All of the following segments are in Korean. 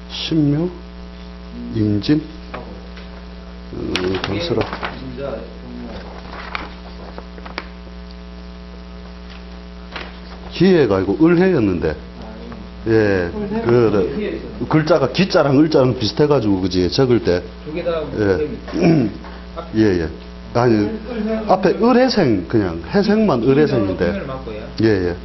신묘, 임진, 강스라. 기해가 아니고 을해였는데, 예, 글자가 기자랑 을자랑 비슷해가지고, 그지, 적을 때. 예. 예, 예. 아니, 앞에 을해생, 그냥, 해생만 을해생인데. 예, 예.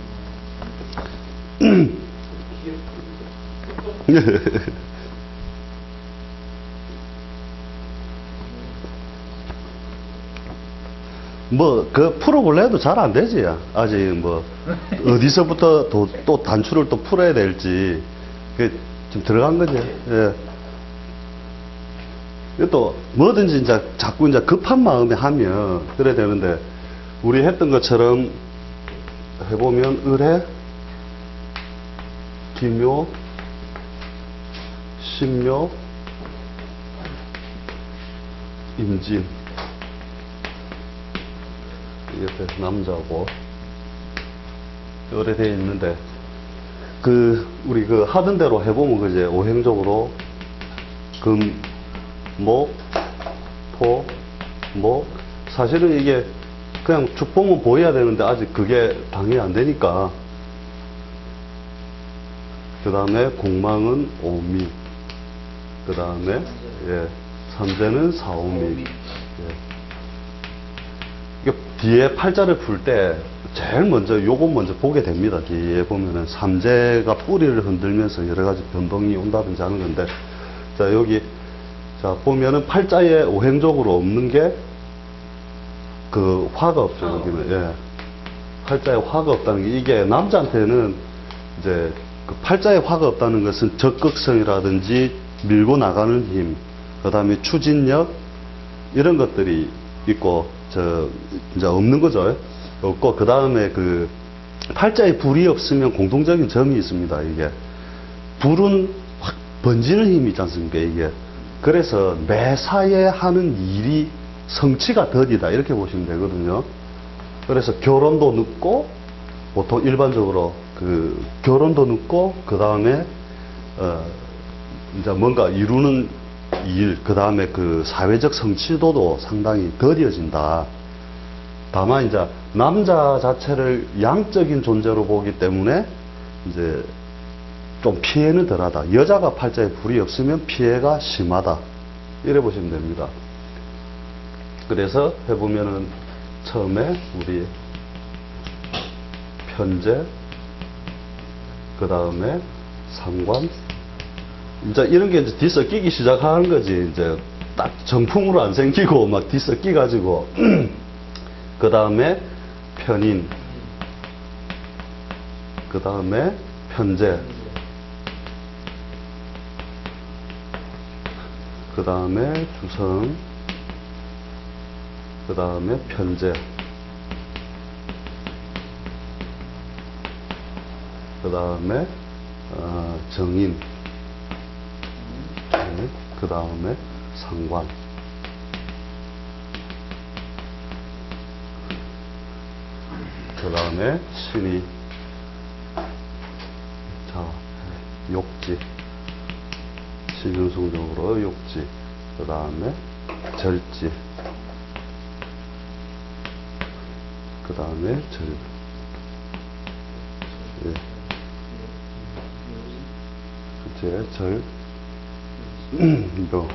뭐, 풀어볼래 해도 잘 안 되지. 아직 뭐, 어디서부터 또 단추를 또 풀어야 될지. 좀 들어간 거지. 예. 또, 뭐든지 이제 자꾸 이제 급한 마음에 하면, 그래야 되는데, 우리 했던 것처럼 해보면, 을해, 기묘, 신묘, 임진. 옆에 남자고, 이렇게 되어 있는데, 우리 하던 대로 해보면, 그제, 오행적으로, 금, 목, 토, 목. 사실은 이게, 그냥 쭉 보면 보여야 되는데, 아직 그게 방해 안 되니까. 그 다음에, 공망은 오미. 그 다음에, 예, 삼재는 사오미. 예. 뒤에 팔자를 풀 때 제일 먼저 요거 먼저 보게 됩니다. 뒤에 보면은 삼재가 뿌리를 흔들면서 여러 가지 변동이 온다든지 하는 건데, 자 여기 자 보면은 팔자에 오행적으로 없는 게 화가 없죠. 여기는. 예. 팔자에 화가 없다는 게, 이게 남자한테는 이제 팔자에 화가 없다는 것은 적극성이라든지 밀고 나가는 힘, 그 다음에 추진력, 이런 것들이 있고, 이제 없는 거죠. 없고, 그 다음에 팔자에 불이 없으면 공통적인 점이 있습니다. 이게. 불은 확 번지는 힘이 있지 않습니까? 이게. 그래서 매사에 하는 일이 성취가 더디다. 이렇게 보시면 되거든요. 그래서 결혼도 늦고, 보통 일반적으로 결혼도 늦고, 그 다음에, 이제 뭔가 이루는 일, 그 다음에 사회적 성취도도 상당히 더뎌진다. 다만 이제 남자 자체를 양적인 존재로 보기 때문에 이제 좀 피해는 덜하다. 여자가 팔자에 불이 없으면 피해가 심하다. 이래 보시면 됩니다. 그래서 해보면은 처음에 우리 편재, 그 다음에 상관, 이제 이런 게 이제 뒤섞이기 시작하는 거지. 이제 딱 정품으로 안 생기고 막 뒤섞이가지고. 그 다음에 편인, 그 다음에 편재, 그 다음에 주성, 그 다음에 편재, 그 다음에 정인, 그 다음에 상관, 그 다음에 신이, 자, 욕지, 신윤성적으로 욕지, 그 다음에 절지, 그 다음에 절, 예. 그치, 절, 묘.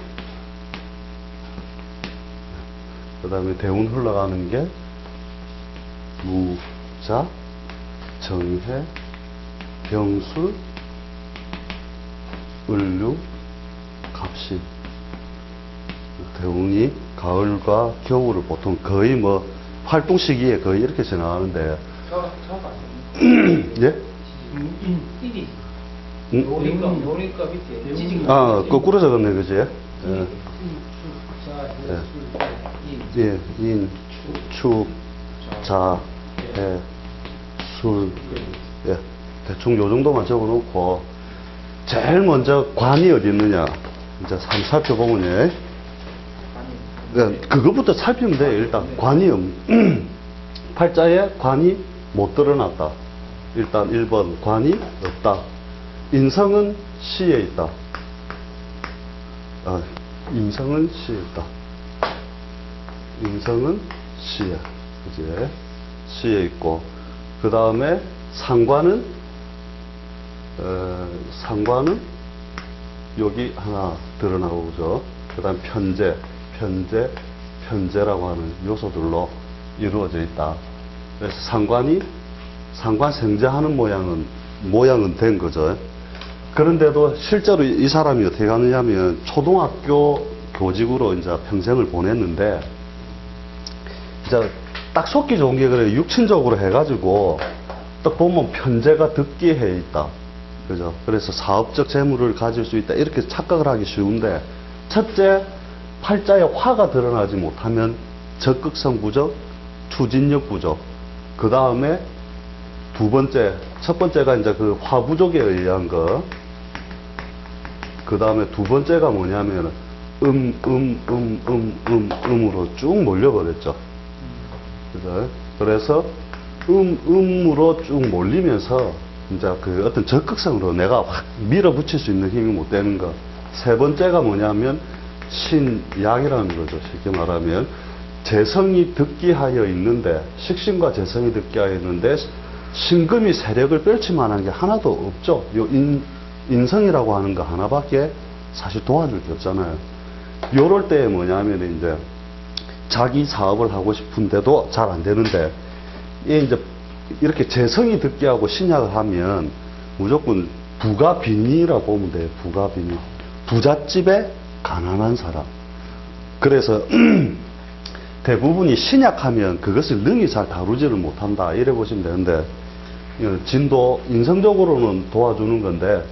그 다음에 대운 흘러가는 게 무자, 정해, 병술, 을류, 갑신. 대운이 가을과 겨울을 보통 거의 뭐 활동 시기에 거의 이렇게 지나가는데. 예? 노니까 밑에 찌직. 거꾸로 적었네, 그지? 예, 인, 축, 자, 해, 술. 예, 대충 요 정도만 적어놓고, 제일 먼저 관이 어디 있느냐. 이제 한번 살펴보면요. 예, 그것부터 살피면 돼요. 일단, 관이 팔자에 관이 못 드러났다. 일단 1번, 관이 없다. 인성은 시에 있다. 인성은 C에 있다. 인성은 C에, 그지? C에 있고, 그 다음에 상관은, 상관은 여기 하나 드러나고, 그죠? 그 다음 편제라고 하는 요소들로 이루어져 있다. 그래서 상관 생제하는 모양은 된 거죠. 그런데도 실제로 이 사람이 어떻게 가느냐면 초등학교 교직으로 이제 평생을 보냈는데, 이제 딱 속기 좋은 게 그래 육친적으로 해가지고 딱 보면 편제가 득기해 있다. 그죠? 그래서 사업적 재물을 가질 수 있다. 이렇게 착각을 하기 쉬운데, 첫째, 팔자에 화가 드러나지 못하면 적극성 부족, 추진력 부족. 그 다음에 첫 번째가 이제 그 화 부족에 의한 거. 그 다음에 두 번째가 뭐냐면 음으로 쭉 몰려버렸죠. 그죠? 그래서 음으로 쭉 몰리면서 이제 그 어떤 적극성으로 내가 확 밀어붙일 수 있는 힘이 못 되는 거. 세 번째가 뭐냐면 신약이라는 거죠. 쉽게 말하면 재성이 득기하여 있는데, 식신과 재성이 득기하여 있는데 신금이 세력을 펼칠 만한 게 하나도 없죠. 요 인성이라고 하는 거 하나밖에 사실 도와줄 게 없잖아요. 요럴 때 뭐냐면 이제 자기 사업을 하고 싶은데도 잘 안 되는데, 이게 이제 이렇게 재성이 득기하고 신약을 하면 무조건 부가빈이라고 보면 돼요. 부가빈이. 부잣집에 가난한 사람. 그래서 대부분이 신약하면 그것을 능히 잘 다루지를 못한다. 이래 보시면 되는데, 진도 인성적으로는 도와주는 건데,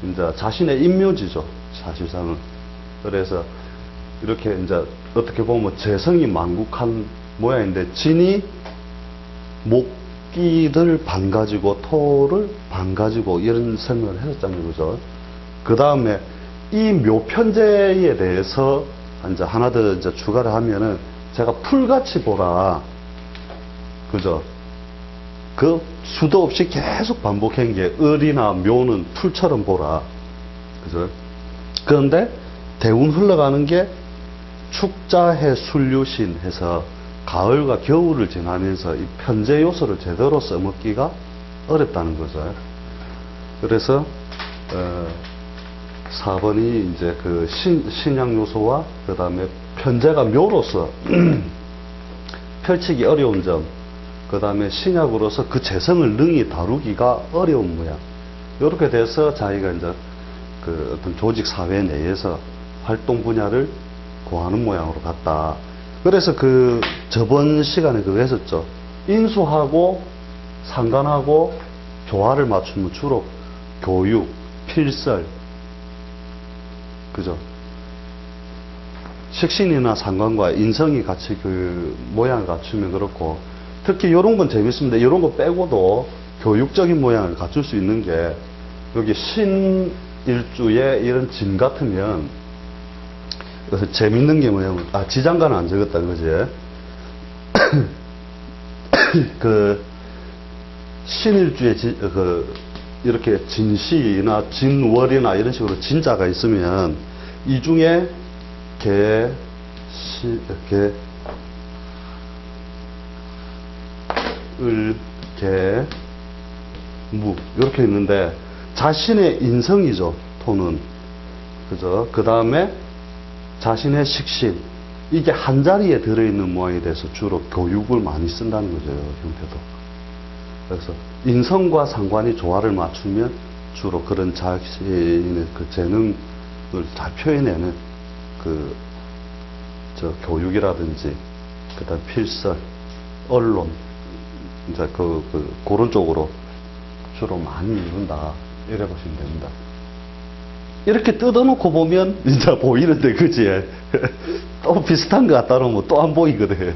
이제 자신의 인묘지죠. 사실상은. 그래서 이렇게 이제 어떻게 보면 재성이 만국한 모양인데, 진이 목기를 반 가지고 토를 반 가지고 이런 설명을 했었잖아요. 그죠? 그 다음에 이 묘편제에 대해서 이제 하나 더 이제 추가를 하면은, 제가 풀같이 보라. 그죠? 그 수도 없이 계속 반복한 게 을이나 묘는 풀처럼 보라. 그죠? 그런데 대운 흘러가는 게 축자해 술류신 해서 가을과 겨울을 지나면서 이 편제 요소를 제대로 써먹기가 어렵다는 거죠. 그래서 4번이 이제 그 신약 요소와 그 다음에 편제가 묘로서 펼치기 어려운 점, 그 다음에 신약으로서 그 재성을 능히 다루기가 어려운 모양. 이렇게 돼서 자기가 이제 그 어떤 조직 사회 내에서 활동 분야를 구하는 모양으로 갔다. 그래서 그 저번 시간에 그거 했었죠. 인수하고 상관하고 조화를 맞추면 주로 교육, 필설, 그죠? 식신이나 상관과 인성이 같이 그 모양을 갖추면 그렇고, 특히 이런 건 재밌습니다. 이런 거 빼고도 교육적인 모양을 갖출 수 있는 게, 여기 신일주에 이런 진 같으면, 그래서 재밌는 게 뭐냐면, 지장간은 안 적었다, 그지? 그, 신일주에 이렇게 진시나 진월이나 이런 식으로 진자가 있으면, 이 중에 무 이렇게 있는데, 자신의 인성이죠. 토는. 그죠? 그 다음에 자신의 식신, 이게 한 자리에 들어있는 모양이 돼서 주로 교육을 많이 쓴다는 거죠. 형태도. 그래서 인성과 상관이 조화를 맞추면 주로 그런 자신의 그 재능을 잘 표현해내는 교육이라든지, 그 다음 필설, 언론, 이제 그런 쪽으로 주로 많이 이룬다. 이래 보시면 됩니다. 이렇게 뜯어놓고 보면 이제 보이는데, 그지? 또 비슷한 거 갖다 놓으면 또 안 보이거든.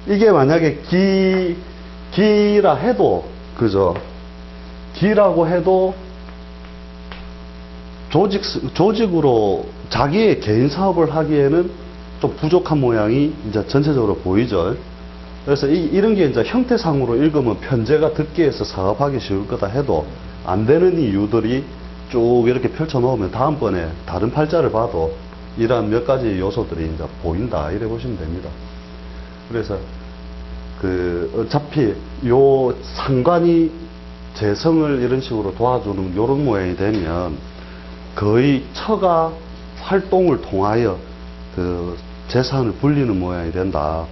이게 만약에 기라 해도, 그죠? 기라고 해도 조직으로 자기의 개인 사업을 하기에는 좀 부족한 모양이 이제 전체적으로 보이죠. 그래서 이런 게 이제 형태상으로 읽으면 편제가 득기해서 사업하기 쉬울 거다 해도 안 되는 이유들이 쭉 이렇게 펼쳐 놓으면 다음번에 다른 팔자를 봐도 이러한 몇 가지 요소들이 이제 보인다. 이래 보시면 됩니다. 그래서 어차피 요 상관이 재성을 이런 식으로 도와주는 요런 모양이 되면 거의 처가 활동을 통하여 재산을 불리는 모양이 된다.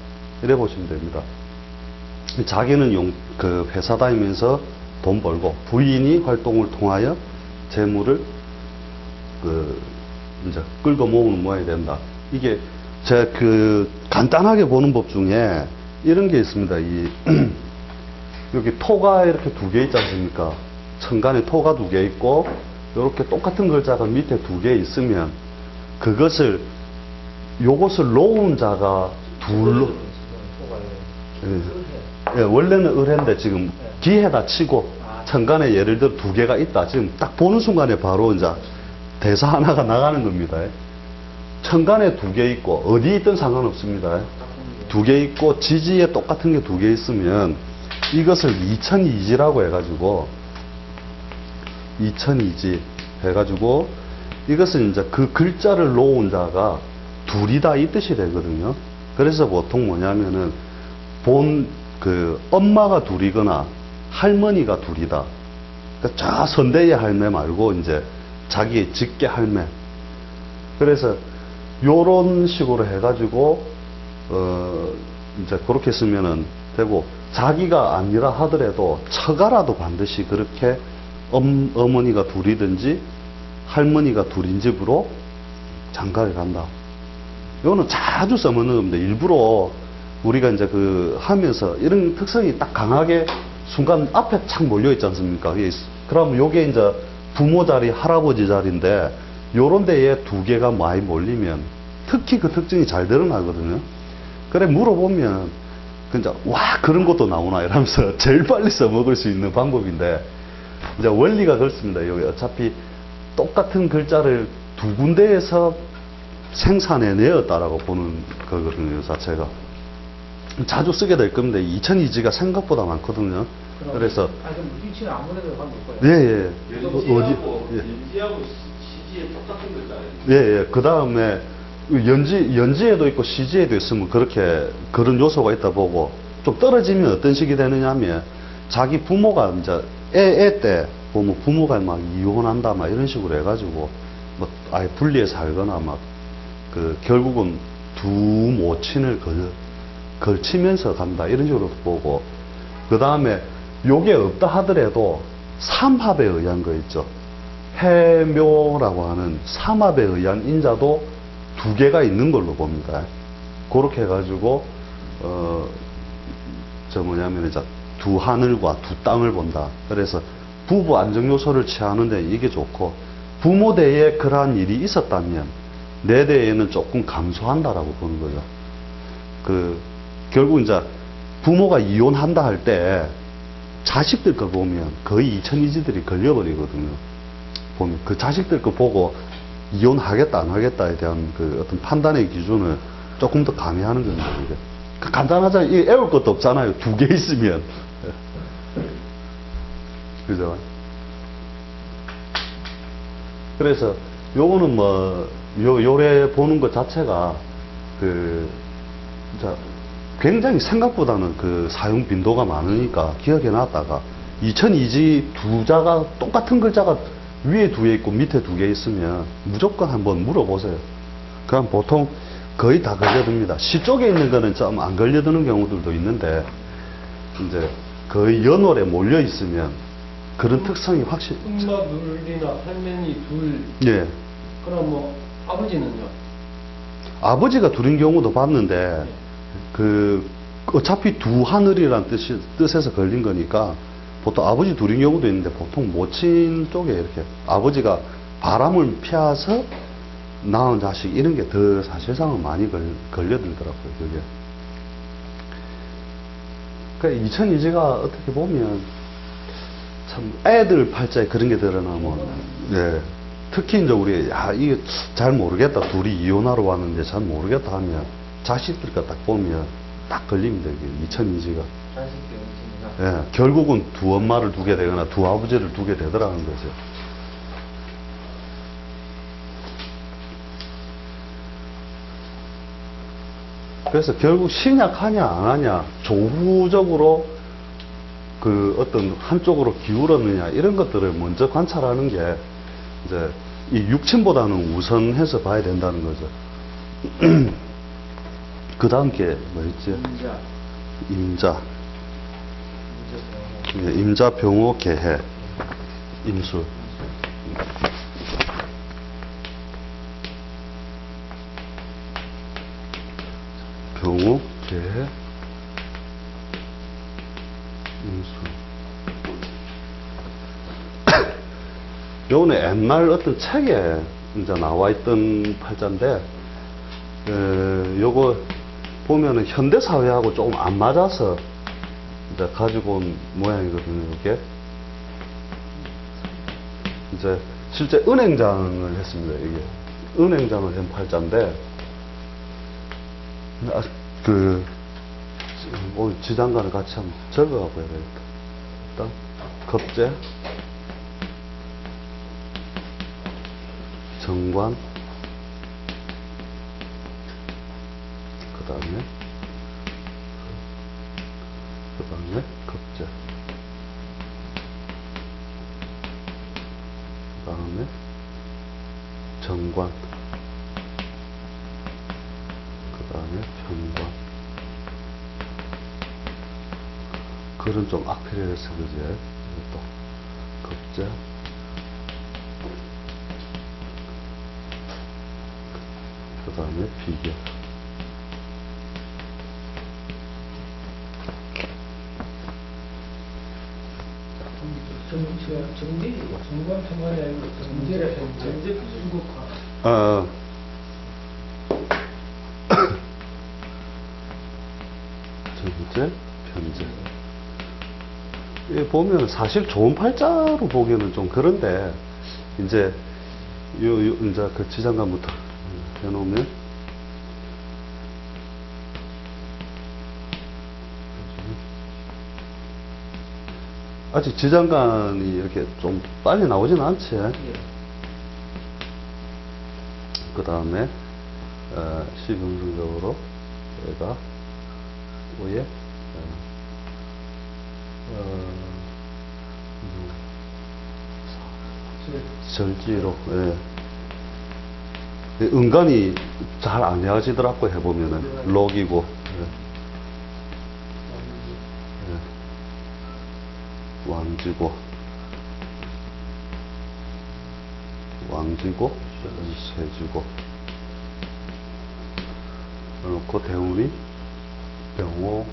이래 보시면 됩니다. 자기는 회사 다니면서 돈 벌고 부인이 활동을 통하여 재물을 이제 끌고 모으는 모양이 된다. 이게 제가 간단하게 보는 법 중에 이런 게 있습니다. 여기 토가 이렇게 두 개 있지 않습니까? 천간에 토가 두 개 있고 이렇게 똑같은 글자가 밑에 두 개 있으면 요것을 놓은 자가 둘로 예, 원래는 을해인데 지금 기해다 치고 천간에 예를 들어 두 개가 있다. 지금 딱 보는 순간에 바로 이제 대사 하나가 나가는 겁니다. 천간에 두 개 있고 어디 있든 상관없습니다. 두 개 있고 지지에 똑같은 게 두 개 있으면 이것을 이천이지라고 해가지고 이천이지 해가지고 이것은 이제 그 글자를 놓은 자가 둘이다 이 뜻이 되거든요. 그래서 보통 뭐냐면은 엄마가 둘이거나 할머니가 둘이다. 그러니까 저 선대의 할매 말고 이제 자기의 직계 할매. 그래서 요런 식으로 해가지고 이제 그렇게 쓰면은 되고, 자기가 아니라 하더라도 처가라도 반드시 그렇게 어머니가 둘이든지 할머니가 둘인 집으로 장가를 간다. 이거는 자주 써먹는 겁니다. 일부러 우리가 이제 하면서 이런 특성이 딱 강하게 순간 앞에 착 몰려 있지 않습니까? 그러면 요게 이제 부모 자리, 할아버지 자리인데 요런 데에 두 개가 많이 몰리면 특히 그 특징이 잘 드러나거든요. 그래 물어보면 진짜 와 그런 것도 나오나 이러면서 제일 빨리 써먹을 수 있는 방법인데, 이제 원리가 그렇습니다. 여기 어차피 똑같은 글자를 두 군데에서 생산해내었다라고 보는 거거든요, 자체가. 자주 쓰게 될 겁니다. 이천이지가 생각보다 많거든요. 그래서. 그럼 위치는 아무래도 한번 볼 예, 거예요. 예. 연지하고 시지에 똑같은 글자예요. 예, 예. 그 다음에 연지에도 있고 시지에도 있으면 그런 요소가 있다 보고, 좀 떨어지면 어떤 식이 되느냐 하면 자기 부모가 이제 애 때 보면 부모가 막 이혼한다 막 이런 식으로 해가지고 뭐 아예 분리해 살거나 막 결국은 두 모친을 걸치면서 간다 이런 식으로 보고, 그 다음에 요게 없다 하더라도 삼합에 의한 거 있죠. 해묘라고 하는 삼합에 의한 인자도 두 개가 있는 걸로 봅니다. 그렇게 해가지고 이제 두 하늘과 두 땅을 본다. 그래서 부부 안정 요소를 취하는데 이게 좋고, 부모 대에 그러한 일이 있었다면 내 대에는 조금 감소한다라고 보는 거죠. 결국 이제 부모가 이혼한다 할 때 자식들 거 보면 거의 이천이지들이 걸려버리거든요. 보면 그 자식들 거 보고 이혼하겠다 안 하겠다에 대한 어떤 판단의 기준을 조금 더 가미하는 겁니다. 이게 간단하잖아요. 이게 애울 것도 없잖아요. 두 개 있으면. 그죠? 그래서 요거는 요래 보는 것 자체가 굉장히 생각보다는 사용 빈도가 많으니까 기억해 놨다가 2002지 두 자가 똑같은 글자가 위에 두 개 있고 밑에 두 개 있으면 무조건 한번 물어보세요. 그럼 보통 거의 다 걸려듭니다. 시 쪽에 있는 거는 좀 안 걸려드는 경우들도 있는데, 이제 거의 연월에 몰려 있으면 그런 특성이 확실히. 엄마 둘이나 할머니 둘. 예. 그럼 아버지는요? 아버지가 둘인 경우도 봤는데, 어차피 두 하늘이란 뜻에서 걸린 거니까 보통 아버지 둘인 경우도 있는데, 보통 모친 쪽에 이렇게 아버지가 바람을 피해서 낳은 자식 이런 게 더 사실상은 많이 걸려들더라고요, 그게. 그러니까 이천이지가 어떻게 보면 참 애들 팔자에 그런 게 드러나면, 예. 특히 이제 우리, 이게 잘 모르겠다. 둘이 이혼하러 왔는데 잘 모르겠다 하면 자식들 거 딱 보면 딱 걸립니다, 이게 이천이지가. 자식들 음식이나. 예. 결국은 두 엄마를 두게 되거나 두 아버지를 두게 되더라는 거죠. 그래서 결국 신약하냐 안 하냐, 조후적으로 그 어떤 한쪽으로 기울었느냐 이런 것들을 먼저 관찰하는 게 이제 이 육친보다는 우선해서 봐야 된다는 거죠. 그 다음 게 뭐였지? 임자. 임자. 임자. 임자, 병호, 개해, 임술. 병호, 개해, 임술. 요거는 옛날 어떤 책에 이제 나와 있던 팔자인데, 요거 보면은 현대사회하고 조금 안 맞아서 이제 가지고 온 모양이거든요, 이게. 이제 실제 은행장을 했습니다, 이게. 은행장을 한 팔자인데, 오늘 지장관을 같이 한번 적어가고 해야 되겠다. 일단, 겁재, 정관, 그 다음에 겁재, 그 다음에 정관, 그 다음에 편관. 글은 좀 악필해서 그지? 또 겁재, 그 다음에 비교. 정제, 정관 편관이 아니고 정제라 정제 수국화. 정제, 편제. 보면 사실 좋은 팔자로 보기에는 좀 그런데, 이제, 이제 그 지장관부터 해놓으면, 아직 지장관이 이렇게 좀 빨리 나오진 않지. 예. 그 다음에, 시금승적으로, 얘가, 오에, 절지로, 예. 은간이 잘 안 헤어지더라고, 해보면은. 록이고, 왕지고, 세지고, 그렇고, 대운이, 병호,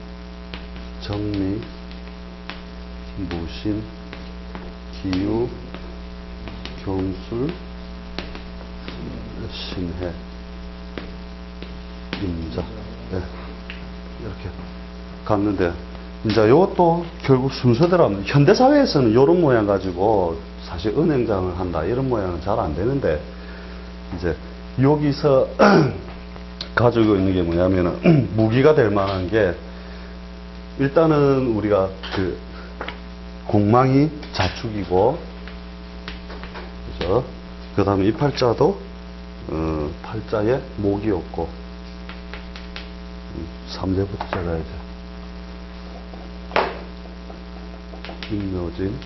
정미, 무신, 기유, 경술, 신해, 임자. 네. 이렇게 갔는데, 이제 요것도 결국 순서대로 하면, 현대사회에서는 이런 모양 가지고 사실 은행장을 한다, 이런 모양은 잘 안 되는데, 이제 여기서 가지고 있는 게 뭐냐면은, 무기가 될 만한 게, 일단은 우리가 그 공망이 자축이고, 그죠? 그 다음에 이 팔자도 팔자에 목이 없고, 삼재부터 적어야죠. 임묘진,